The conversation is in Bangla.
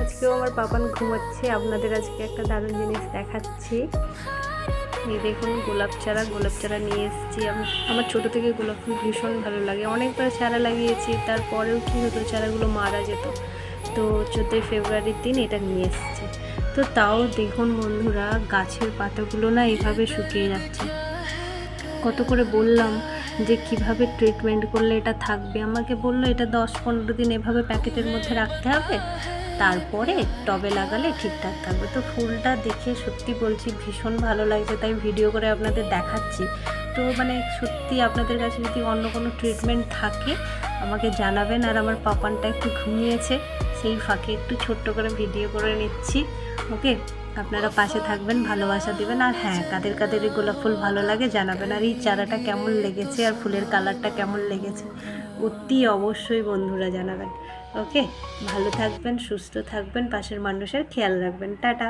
আজকেও আমার পাপান ঘুমাচ্ছে। আপনাদের আজকে একটা দারুণ জিনিস দেখাচ্ছি। এই দেখুন গোলাপ চারা নিয়ে এসেছি। আমার ছোটো থেকে গোলাপ ফুল ভীষণ ভালো লাগে। অনেকবার চারা লাগিয়েছি, তারপরেও কী হতো, চারাগুলো মারা যেত। তো 14ই ফেব্রুয়ারির দিন এটা নিয়ে এসেছি। তো তাও দেখুন বন্ধুরা, গাছের পাতাগুলো না এভাবে শুকিয়ে যাচ্ছে। কত করে বললাম যে কিভাবে ট্রিটমেন্ট করলে এটা থাকবে। আমাকে বললো এটা 10-15 দিন এভাবে প্যাকেটের মধ্যে রাখতে হবে, তারপরে টবে লাগালে ঠিকঠাক থাকবে। তো ফুলটা দেখে সত্যি বলছি ভীষণ ভালো লাগছে, তাই ভিডিও করে আপনাদের দেখাচ্ছি। তো মানে সত্যি আপনাদের কাছে যদি অন্য কোনো ট্রিটমেন্ট থাকে আমাকে জানাবেন। আর আমার পাপানটা একটু ঘুমিয়েছে, সেই ফাঁকে একটু ছোট্ট করে ভিডিও করে নিচ্ছি। ওকে, আপনারা পাশে থাকবেন, ভালোবাসা দেবেন। আর হ্যাঁ, কাদের কাদের এই গোলাপ ফুল ভালো লাগে জানাবেন। আর এই চারাটা কেমন লেগেছে আর ফুলের কালারটা কেমন লেগেছে অতি অবশ্যই বন্ধুরা জানাবেন। ওকে, ভালো থাকবেন, সুস্থ থাকবেন, পাশের মানুষের খেয়াল রাখবেন। টাটা।